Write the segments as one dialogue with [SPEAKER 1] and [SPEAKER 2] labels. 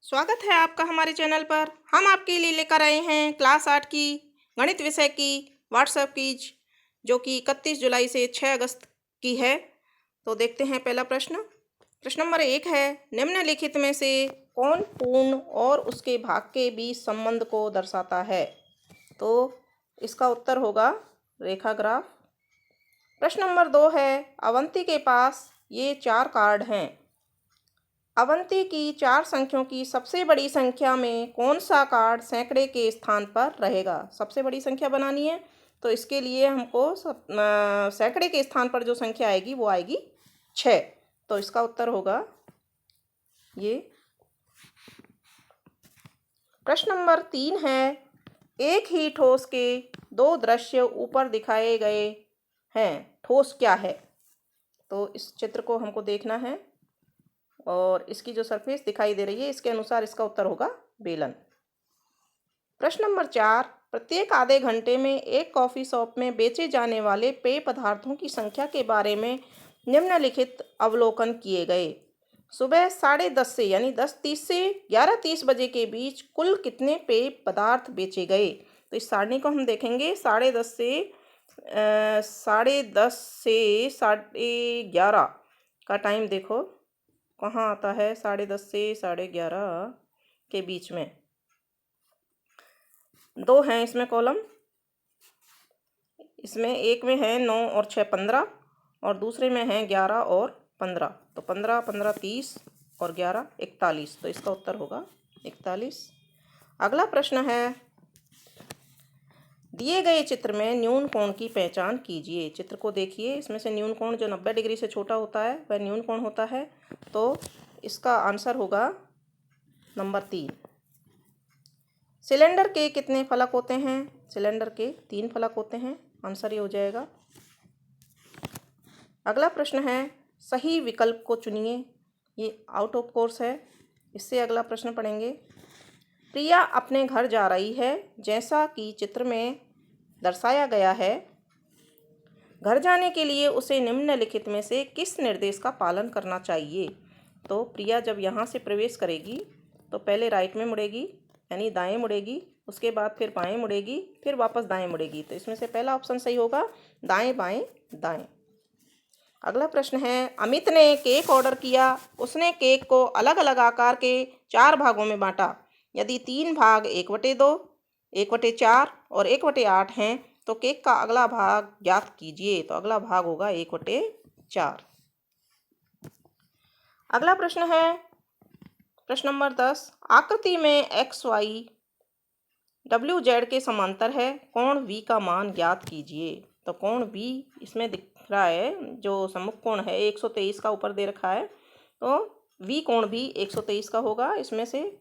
[SPEAKER 1] स्वागत है आपका हमारे चैनल पर। हम आपके लिए लेकर आए हैं क्लास 8 की गणित विषय की व्हाट्सएप क्विज, जो कि 31 जुलाई से 6 अगस्त की है। तो देखते हैं पहला प्रश्न। प्रश्न नंबर 1 है, निम्नलिखित में से कौन पूर्ण और उसके भाग के बीच संबंध को दर्शाता है? तो इसका उत्तर होगा रेखा ग्राफ। प्रश्न नंबर 2 है, अवंती के पास ये 4 कार्ड हैं। अवंती की 4 संख्याओं की सबसे बड़ी संख्या में कौन सा कार्ड सैकड़े के स्थान पर रहेगा? सबसे बड़ी संख्या बनानी है तो इसके लिए हमको सैकड़े के स्थान पर जो संख्या आएगी वो आएगी 6। तो इसका उत्तर होगा ये। प्रश्न नंबर 3 है, एक ही ठोस के 2 दृश्य ऊपर दिखाए गए हैं, ठोस क्या है? तो इस चित्र को हमको देखना है और इसकी जो सरफेस दिखाई दे रही है इसके अनुसार इसका उत्तर होगा बेलन। प्रश्न नंबर 4, प्रत्येक आधे घंटे में एक कॉफ़ी शॉप में बेचे जाने वाले पेय पदार्थों की संख्या के बारे में निम्नलिखित अवलोकन किए गए। सुबह 10:30 से यानी 10:30 से 11:30 बजे के बीच कुल कितने पेय पदार्थ बेचे गए? तो इस सारणी को हम देखेंगे। 10:30 से 11:30 का टाइम देखो कहाँ आता है। 10:30 से 11:30 के बीच में 2 हैं इसमें कॉलम। इसमें एक में है 9 और 6 15 और दूसरे में है 11 और 15। तो 15 15 30 और 11 41। तो इसका उत्तर होगा 41। अगला प्रश्न है, दिए गए चित्र में न्यून कोण की पहचान कीजिए। चित्र को देखिए, इसमें से न्यून कोण जो 90 डिग्री से छोटा होता है वह न्यून कोण होता है। तो इसका आंसर होगा नंबर 3। सिलेंडर के कितने फलक होते हैं? सिलेंडर के 3 फलक होते हैं। आंसर ये हो जाएगा। अगला प्रश्न है, सही विकल्प को चुनिए। ये आउट ऑफ कोर्स है। इससे अगला प्रश्न पढ़ेंगे। प्रिया अपने घर जा रही है जैसा कि चित्र में दर्शाया गया है। घर जाने के लिए उसे निम्नलिखित में से किस निर्देश का पालन करना चाहिए? तो प्रिया जब यहाँ से प्रवेश करेगी तो पहले राइट में मुड़ेगी यानी दाएं मुड़ेगी, उसके बाद फिर बाएं मुड़ेगी, फिर वापस दाएं मुड़ेगी। तो इसमें से पहला ऑप्शन सही होगा, दाएं बाएं दाएं। अगला प्रश्न है, अमित ने केक ऑर्डर किया। उसने केक को अलग अलग आकार के 4 भागों में बांटा। यदि 3 भाग 1/2, 1/4 और 1/8 हैं तो केक का अगला भाग ज्ञात कीजिए। तो अगला भाग होगा 1/4। अगला प्रश्न है प्रश्न नंबर 10, आकृति में एक्स वाई डब्ल्यू जेड के समांतर है, कोण V का मान ज्ञात कीजिए। तो कोण V इसमें दिख रहा है, जो सम्मुख कोण है 123 का ऊपर दे रखा है, तो V कोण भी 123 का होगा। इसमें से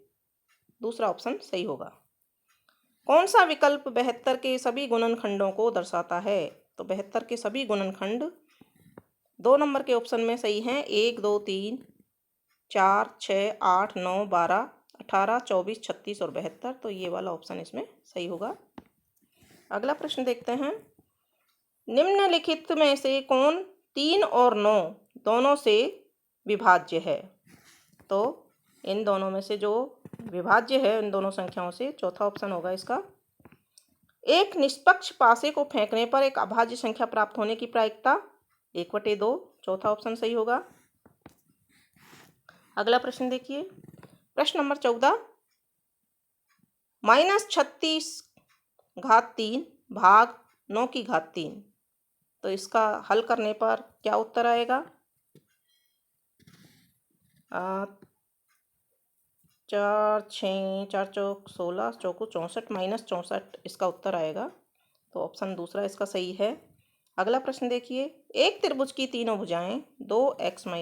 [SPEAKER 1] दूसरा ऑप्शन सही होगा। कौन सा विकल्प 72 के सभी गुणनखंडों को दर्शाता है? तो 72 के सभी गुणनखंड 2 नंबर के ऑप्शन में सही हैं। 1 2 3 4 6 8 9 12 18 24 36 और 72। तो ये वाला ऑप्शन इसमें सही होगा। अगला प्रश्न देखते हैं, निम्नलिखित में से कौन 3 और 9 दोनों से विभाज्य है? तो इन दोनों में से जो विभाज्य है इन दोनों संख्याओं से, चौथा ऑप्शन होगा इसका। एक निष्पक्ष पासे को फेंकने पर एक अभाज्य संख्या प्राप्त होने की प्रायिकता 1/2। चौथा ऑप्शन सही होगा। अगला प्रश्न देखिए, प्रश्न नंबर 14, -36 घात 3 भाग 9 की घात 3। तो इसका हल करने पर क्या उत्तर आएगा? 4 6 4 चौक 16 चौको 64 -64 इसका उत्तर आएगा। तो ऑप्शन दूसरा इसका सही है। अगला प्रश्न देखिए, एक त्रिभुज की तीनों भुजाएं 2x -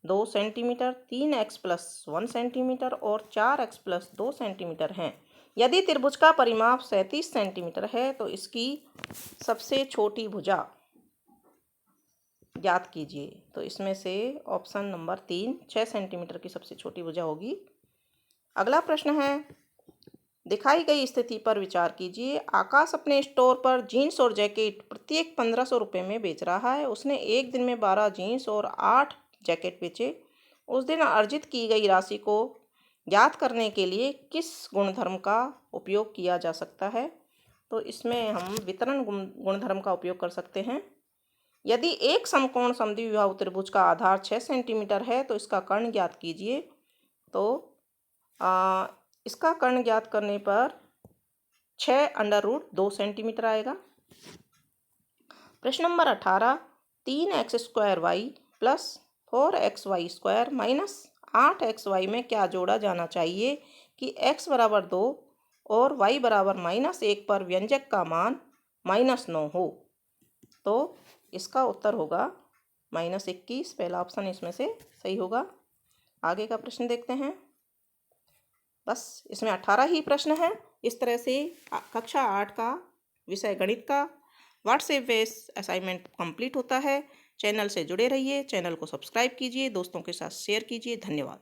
[SPEAKER 1] 2 सेंटीमीटर, 3x + 1 सेंटीमीटर और 4x + 2 सेंटीमीटर हैं। यदि त्रिभुज का परिमाप 37 सेंटीमीटर है तो इसकी सबसे छोटी भुजा ज्ञात कीजिए। तो इसमें से ऑप्शन नंबर 3 6 सेंटीमीटर की सबसे छोटी भुजा होगी। अगला प्रश्न है, दिखाई गई स्थिति पर विचार कीजिए। आकाश अपने स्टोर पर जीन्स और जैकेट प्रत्येक 1500 रुपये में बेच रहा है। उसने एक दिन में 12 जीन्स और 8 जैकेट बेचे। उस दिन अर्जित की गई राशि को ज्ञात करने के लिए किस गुणधर्म का उपयोग किया जा सकता है? तो इसमें हम वितरण गुणधर्म का उपयोग कर सकते हैं। यदि एक समकोण समद्विबाहु त्रिभुज का आधार 6 सेंटीमीटर है तो इसका कर्ण ज्ञात कीजिए। तो इसका कर्ण ज्ञात करने पर 6√2 सेंटीमीटर आएगा। प्रश्न number 18, 3x² plus 4xy² minus 8xy में क्या जोड़ा जाना चाहिए कि x बराबर 2 और y बराबर -1 पर व्यंजक का मान -9 हो? तो इसका उत्तर होगा -21। पहला ऑप्शन इसमें से सही होगा। आगे का प्रश्न देखते हैं। बस इसमें 18 ही प्रश्न है। इस तरह से कक्षा 8 का विषय गणित का व्हाट्सएप बेस असाइनमेंट कंप्लीट होता है। चैनल से जुड़े रहिए, चैनल को सब्सक्राइब कीजिए, दोस्तों के साथ शेयर कीजिए। धन्यवाद।